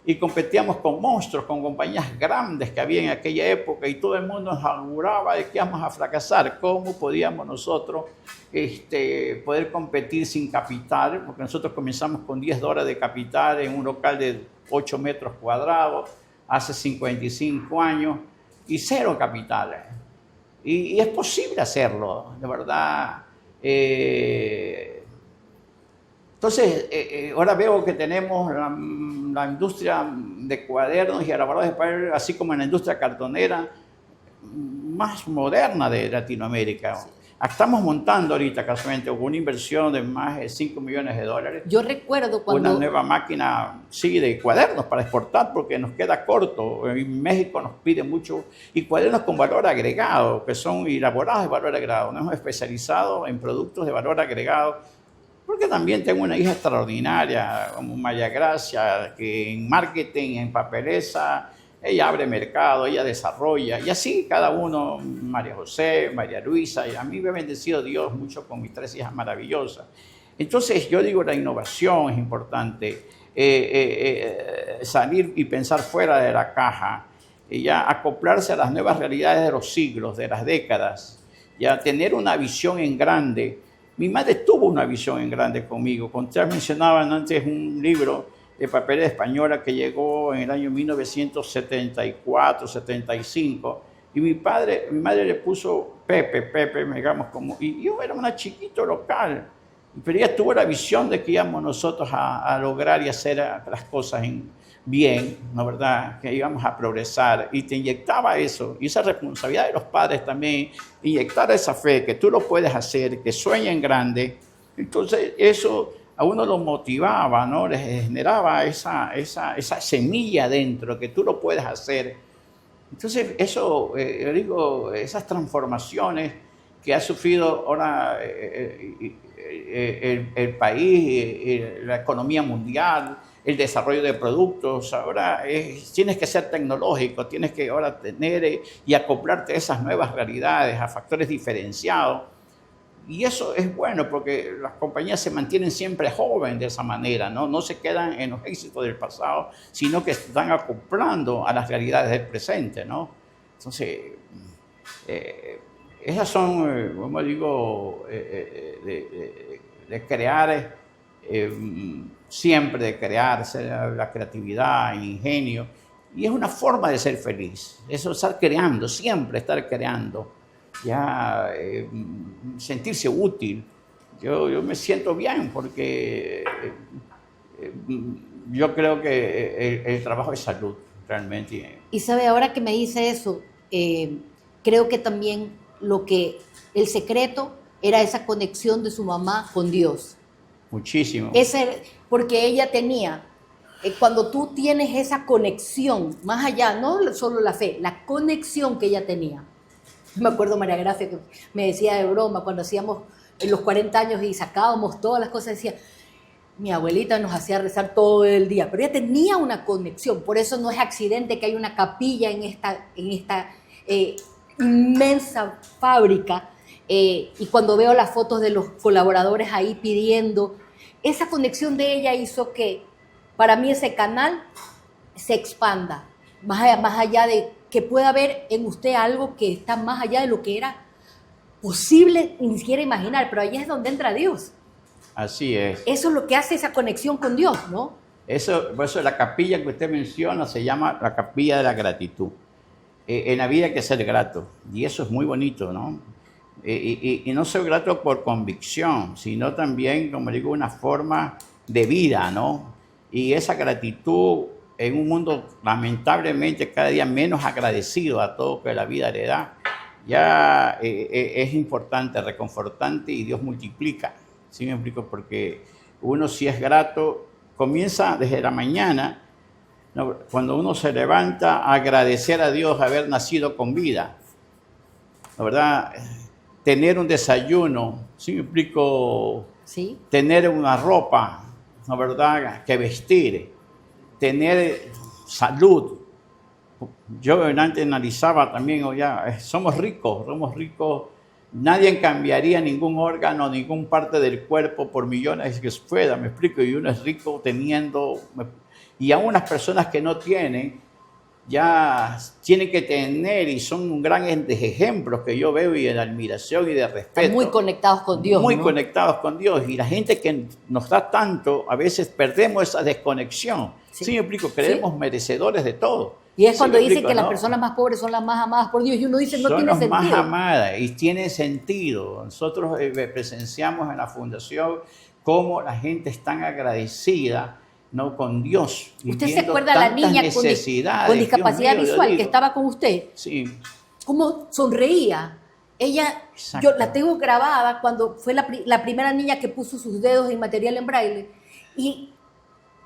y competíamos con monstruos, con compañías grandes que había en aquella época y todo el mundo nos auguraba de que íbamos a fracasar. ¿Cómo podíamos nosotros poder competir sin capital? Porque nosotros comenzamos con $10 de capital en un local de 8 metros cuadrados hace 55 años y 0 capital. Y es posible hacerlo, de verdad. Entonces, ahora veo que tenemos la industria de cuadernos y elaborados de papel, así como en la industria cartonera más moderna de Latinoamérica. Sí. Estamos montando ahorita, casualmente, una inversión de más de $5 millones. Yo recuerdo cuando... Una nueva máquina, sí, de cuadernos para exportar, porque nos queda corto. En México nos pide mucho, y cuadernos con valor agregado, que son elaborados de valor agregado. Nos hemos especializado en productos de valor agregado, porque también tengo una hija extraordinaria, como María Gracia, que en marketing, en papeleza, ella abre mercado, ella desarrolla, y así cada uno, María José, María Luisa, y a mí me ha bendecido Dios mucho con mis 3 hijas maravillosas. Entonces yo digo, la innovación es importante, salir y pensar fuera de la caja, ya acoplarse a las nuevas realidades de los siglos, de las décadas, ya tener una visión en grande. Mi madre tuvo una visión en grande conmigo. Como ustedes mencionaban antes, un libro de papel española que llegó en el año 1974, 75, y mi madre le puso Pepe, digamos, y yo era un chiquito local, Pero ella tuvo la visión de que íbamos nosotros a lograr y hacer las cosas bien, ¿no verdad? Que íbamos a progresar y te inyectaba eso. Y esa responsabilidad de los padres también, inyectar esa fe, que tú lo puedes hacer, que sueña en grande. Entonces eso a uno lo motivaba, ¿no? Les generaba esa semilla dentro, que tú lo puedes hacer. Entonces eso, yo digo, esas transformaciones que ha sufrido ahora el país, la economía mundial, el desarrollo de productos. Ahora tienes que ser tecnológico, tienes que ahora tener y acoplarte a esas nuevas realidades, a factores diferenciados. Y eso es bueno porque las compañías se mantienen siempre jóvenes de esa manera, ¿no? No se quedan en los éxitos del pasado, sino que están acoplando a las realidades del presente, ¿no? Entonces, esas son, como digo, de crear, siempre de crearse la creatividad, el ingenio, y es una forma de ser feliz, eso estar creando, siempre estar creando, ya sentirse útil. Yo me siento bien porque yo creo que el trabajo es salud, realmente. Y sabe, ahora que me dice eso, creo que también el secreto era esa conexión de su mamá con Dios. Muchísimo. Porque ella tenía, cuando tú tienes esa conexión, más allá, no solo la fe, la conexión que ella tenía. Me acuerdo María Gracia que me decía de broma cuando hacíamos los 40 años y sacábamos todas las cosas, decía, mi abuelita nos hacía rezar todo el día, pero ella tenía una conexión, por eso no es accidente que hay una capilla en esta inmensa fábrica, y cuando veo las fotos de los colaboradores ahí pidiendo, esa conexión de ella hizo que para mí ese canal se expanda, más allá de que pueda haber en usted algo que está más allá de lo que era posible ni siquiera imaginar, pero ahí es donde entra Dios. Así es. Eso es lo que hace esa conexión con Dios, ¿no? Por eso la capilla que usted menciona se llama la capilla de la gratitud. En la vida hay que ser grato, y eso es muy bonito, ¿no? Y no ser grato por convicción, sino también, como digo, una forma de vida, ¿no? Y esa gratitud en un mundo lamentablemente cada día menos agradecido a todo que la vida le da, ya es importante, reconfortante, y Dios multiplica. ¿Sí me explico? Porque uno, si es grato, comienza desde la mañana, ¿no? Cuando uno se levanta, a agradecer a Dios haber nacido con vida, la verdad. Tener un desayuno, ¿sí me explico? Sí. Tener una ropa, ¿no verdad?, que vestir, tener salud. Yo antes analizaba también, somos ricos, nadie cambiaría ningún órgano, ningún parte del cuerpo por millones que fuera, me explico, y uno es rico teniendo, y aún las personas que no tienen, ya tienen que tener, y son grandes ejemplos que yo veo y de admiración y de respeto. Están muy conectados con Dios. Muy conectados con Dios. Y la gente que nos da tanto, a veces perdemos esa desconexión. Sí, me explico, creemos merecedores de todo. Y es cuando dicen que las personas más pobres son las más amadas por Dios, y uno dice, no tiene sentido. Son las más amadas, y tiene sentido. Nosotros presenciamos en la fundación cómo la gente es tan agradecida, ¿no?, con Dios. ¿Usted se acuerda de la niña con discapacidad visual que estaba con usted? Sí. ¿Cómo sonreía? Ella, yo la tengo grabada cuando fue la primera niña que puso sus dedos en material en braille, y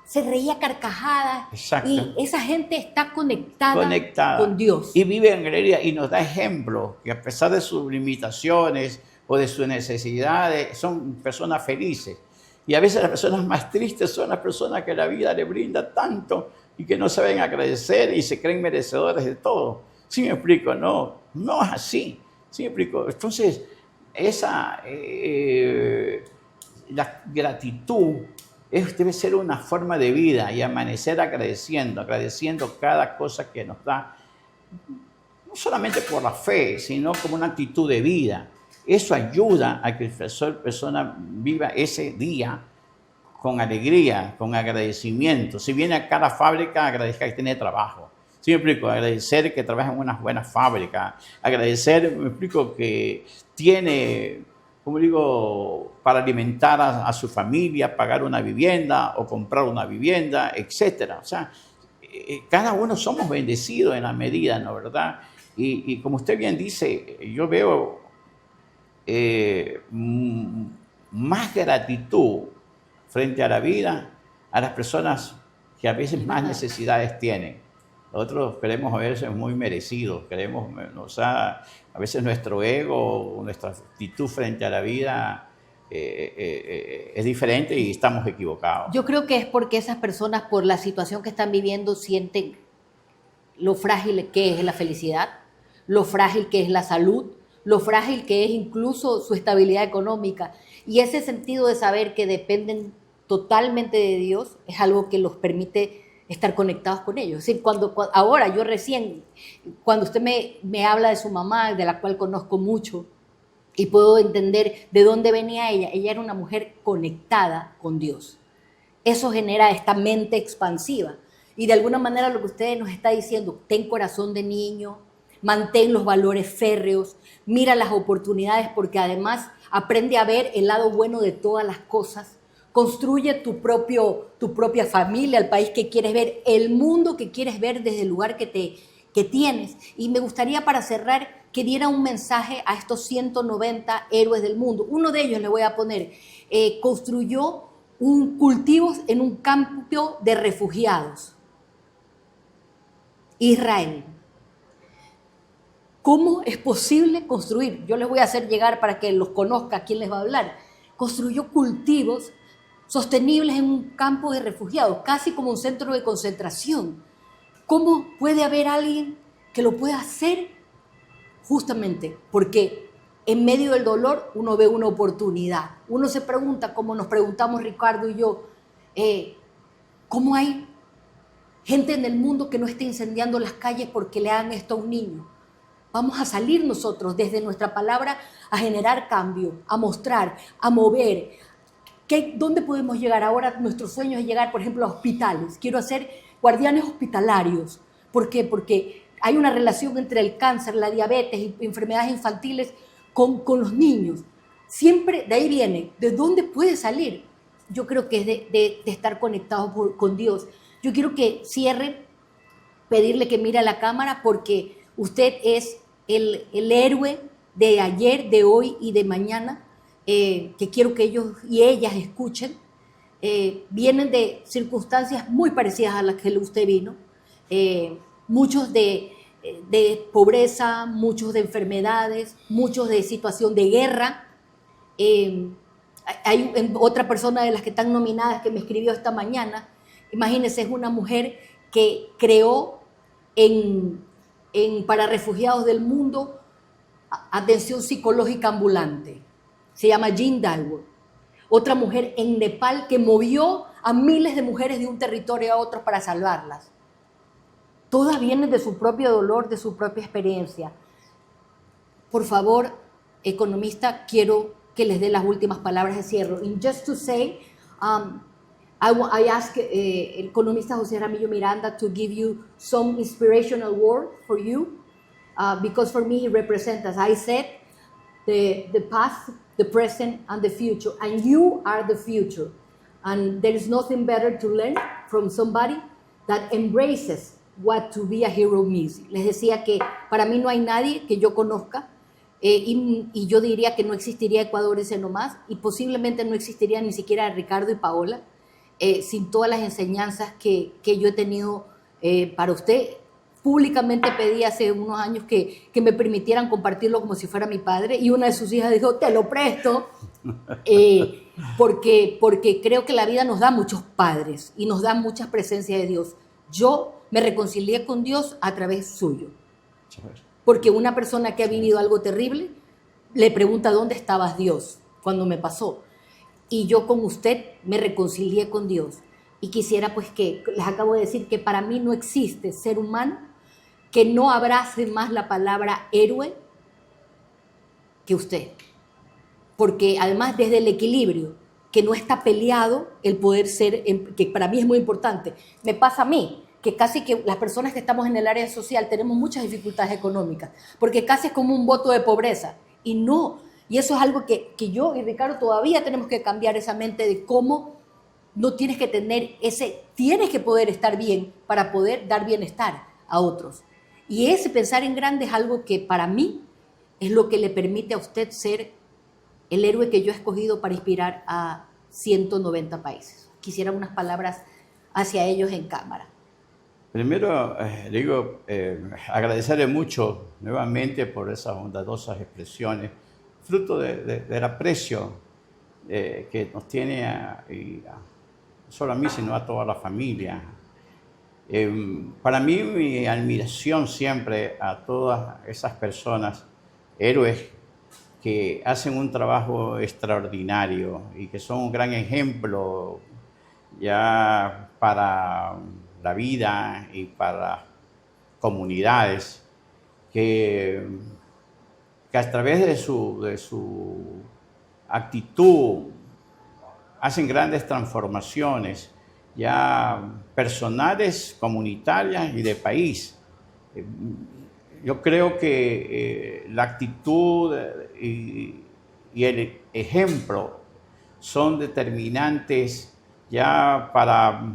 se reía carcajada. Exacto. Y esa gente está conectada con Dios. Y vive en alegría y nos da ejemplos que a pesar de sus limitaciones o de sus necesidades, son personas felices. Y a veces las personas más tristes son las personas que la vida le brinda tanto y que no saben agradecer y se creen merecedores de todo. ¿Sí me explico? No es así. ¿Sí me explico? Entonces, la gratitud debe ser una forma de vida, y amanecer agradeciendo cada cosa que nos da, no solamente por la fe, sino como una actitud de vida. Eso ayuda a que la persona viva ese día con alegría, con agradecimiento. Si viene acá a la fábrica, agradezca que tiene trabajo. ¿Sí me explico? Agradecer que trabaja en una buena fábrica. Agradecer, me explico, que tiene como digo, para alimentar a su familia, pagar una vivienda o comprar una vivienda, etcétera. O sea, cada uno somos bendecidos en la medida, ¿no? ¿Verdad? Y como usted bien dice, yo veo más gratitud frente a la vida a las personas que a veces más necesidades tienen. Nosotros queremos a veces muy merecidos, queremos, o sea, a veces nuestro ego, nuestra actitud frente a la vida es diferente y estamos equivocados. Yo creo que es porque esas personas, por la situación que están viviendo, sienten lo frágil que es la felicidad, lo frágil que es la salud, lo frágil que es incluso su estabilidad económica. Y ese sentido de saber que dependen totalmente de Dios es algo que los permite estar conectados con ellos. Es decir, ahora yo recién, cuando usted me habla de su mamá, de la cual conozco mucho, y puedo entender de dónde venía ella era una mujer conectada con Dios. Eso genera esta mente expansiva. Y de alguna manera lo que usted nos está diciendo, ten corazón de niño, mantén los valores férreos, mira las oportunidades, porque además aprende a ver el lado bueno de todas las cosas. Construye tu propia familia, el país que quieres ver, el mundo que quieres ver desde el lugar que tienes. Y me gustaría, para cerrar, que diera un mensaje a estos 190 héroes del mundo. Uno de ellos le voy a poner, construyó cultivos en un campo de refugiados. Israel. ¿Cómo es posible construir? Yo les voy a hacer llegar para que los conozca quién les va a hablar. Construyó cultivos sostenibles en un campo de refugiados, casi como un centro de concentración. ¿Cómo puede haber alguien que lo pueda hacer? Justamente porque en medio del dolor uno ve una oportunidad. Uno se pregunta, como nos preguntamos Ricardo y yo, ¿cómo hay gente en el mundo que no esté incendiando las calles porque le hagan esto a un niño? Vamos a salir nosotros desde nuestra palabra a generar cambio, a mostrar, a mover. ¿Dónde podemos llegar? Ahora nuestro sueño es llegar, por ejemplo, a hospitales. Quiero hacer guardianes hospitalarios. ¿Por qué? Porque hay una relación entre el cáncer, la diabetes y enfermedades infantiles con los niños. Siempre de ahí viene. ¿De dónde puede salir? Yo creo que es de estar conectados con Dios. Yo quiero que cierre, pedirle que mire a la cámara, porque usted es el héroe de ayer, de hoy y de mañana. Que quiero que ellos y ellas escuchen, vienen de circunstancias muy parecidas a las que usted vino, muchos de pobreza, muchos de enfermedades, muchos de situación de guerra. Hay otra persona de las que están nominadas que me escribió esta mañana, imagínense, es una mujer que creó para refugiados del mundo atención psicológica ambulante. Se llama Jean Dalwood. Otra mujer en Nepal que movió a miles de mujeres de un territorio a otro para salvarlas. Todas vienen de su propio dolor, de su propia experiencia. Por favor, economista, quiero que les dé las últimas palabras de cierre. And just to say, I ask el economista José Jaramillo Miranda to give you some inspirational word for you, because for me he represents, as I said, the past, the present, and the future. And you are the future. And there is nothing better to learn from somebody that embraces what to be a hero means. Les decía que para mí no hay nadie que yo conozca, y yo diría que no existiría Ecuador ese nomás, y posiblemente no existiría ni siquiera Ricardo y Paola, sin todas las enseñanzas que yo he tenido para usted. Públicamente pedí hace unos años que me permitieran compartirlo como si fuera mi padre, y una de sus hijas dijo, te lo presto, porque creo que la vida nos da muchos padres y nos da muchas presencias de Dios. Yo me reconcilié con Dios a través suyo, porque una persona que ha vivido algo terrible le pregunta dónde estabas, Dios, cuando me pasó, y yo con usted me reconcilié con Dios. Y quisiera pues que les acabo de decir que para mí no existe ser humano que no abrace más la palabra héroe que usted. Porque además desde el equilibrio, que no está peleado el poder ser, que para mí es muy importante. Me pasa a mí, que casi que las personas que estamos en el área social tenemos muchas dificultades económicas, porque casi es como un voto de pobreza. Y no, Y eso es algo que yo y Ricardo todavía tenemos que cambiar esa mente de cómo no tienes que tener tienes que poder estar bien para poder dar bienestar a otros. Y ese pensar en grande es algo que para mí es lo que le permite a usted ser el héroe que yo he escogido para inspirar a 190 países. Quisiera unas palabras hacia ellos en cámara. Primero, agradecerle mucho nuevamente por esas bondadosas expresiones, fruto del aprecio que nos tiene no solo a mí, sino a toda la familia. Para mí, mi admiración siempre a todas esas personas, héroes, que hacen un trabajo extraordinario y que son un gran ejemplo ya para la vida y para comunidades, que a través de su actitud hacen grandes transformaciones, ya personales, comunitarias y de país. Yo creo que la actitud y el ejemplo son determinantes ya para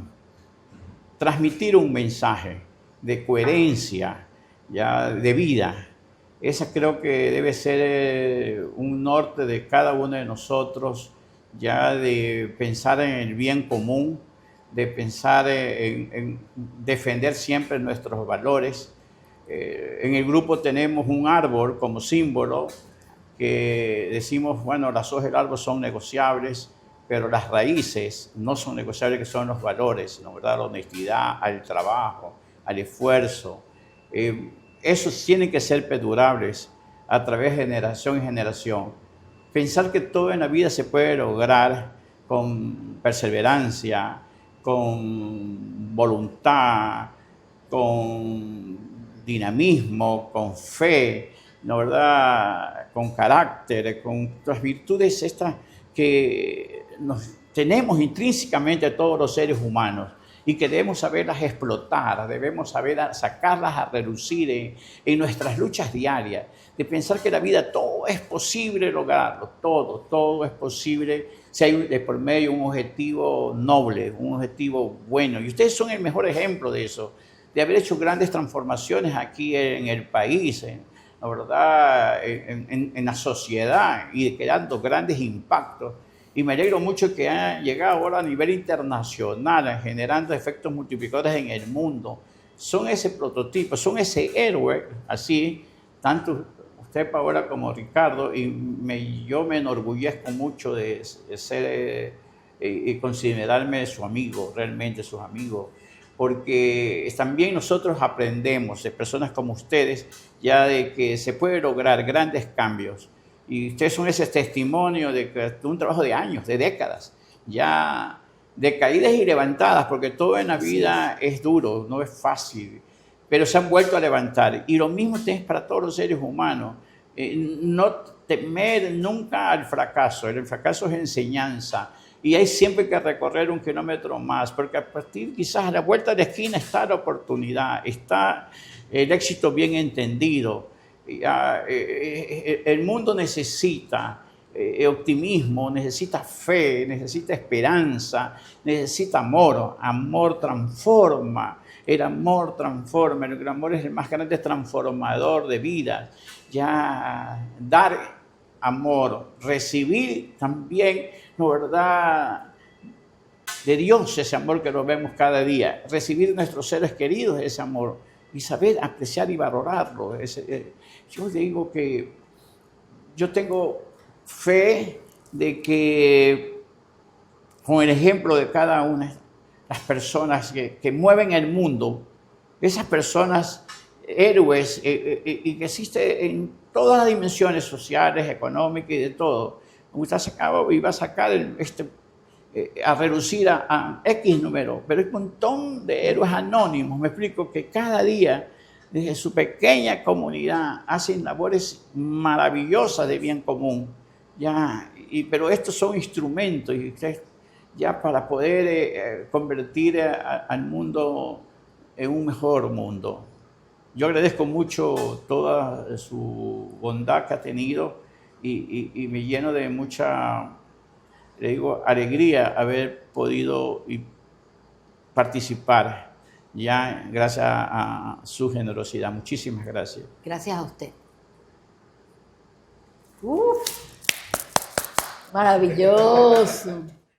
transmitir un mensaje de coherencia, ya de vida. Esa creo que debe ser un norte de cada uno de nosotros, ya de pensar en el bien común, de pensar en defender siempre nuestros valores. En el grupo tenemos un árbol como símbolo que decimos, bueno, las hojas del árbol son negociables, pero las raíces no son negociables, que son los valores, ¿no? ¿Verdad? La honestidad, al trabajo, al esfuerzo. Esos tienen que ser perdurables a través de generación en generación. Pensar que todo en la vida se puede lograr con perseverancia, con voluntad, con dinamismo, con fe, ¿no? ¿Verdad? Con carácter, con las virtudes estas que nos tenemos intrínsecamente todos los seres humanos y que debemos saberlas explotar, debemos saber sacarlas a relucir en nuestras luchas diarias, de pensar que la vida todo es posible lograrlo, todo es posible si hay de por medio un objetivo noble, un objetivo bueno. Y ustedes son el mejor ejemplo de eso, de haber hecho grandes transformaciones aquí en el país, la verdad, en la sociedad y creando grandes impactos. Y me alegro mucho que hayan llegado ahora a nivel internacional, generando efectos multiplicadores en el mundo. Son ese prototipo, son ese héroe, así, tanto usted, Paola, como Ricardo, y yo me enorgullezco mucho de ser y considerarme su amigo, realmente sus amigos, porque también nosotros aprendemos de personas como ustedes, ya de que se puede lograr grandes cambios. Y ustedes son ese testimonio de un trabajo de años, de décadas, ya de caídas y levantadas, porque todo en la vida es duro, no es fácil, pero se han vuelto a levantar. Y lo mismo es para todos los seres humanos. No temer nunca al fracaso. El fracaso es enseñanza. Y hay siempre que recorrer un kilómetro más, porque a partir quizás a la vuelta de la esquina está la oportunidad, está el éxito bien entendido. El mundo necesita optimismo, necesita fe, necesita esperanza, necesita amor. Amor transforma, el amor transforma, el amor es el más grande transformador de vidas. Ya dar amor, recibir también, ¿no? ¿Verdad? De Dios ese amor que lo vemos cada día, recibir de nuestros seres queridos ese amor y saber apreciar y valorarlo. Yo digo que yo tengo fe de que con el ejemplo de cada una de las personas que mueven el mundo, esas personas héroes y que existen en todas las dimensiones sociales, económicas y de todo, iba a sacar a reducir a X número, pero hay un montón de héroes anónimos, me explico, que cada día desde su pequeña comunidad hacen labores maravillosas de bien común, pero estos son instrumentos ya para poder convertir al mundo en un mejor mundo. Yo agradezco mucho toda su bondad que ha tenido y me lleno de mucha, le digo, alegría haber podido participar ya gracias a su generosidad. Muchísimas gracias. Gracias a usted. Maravilloso.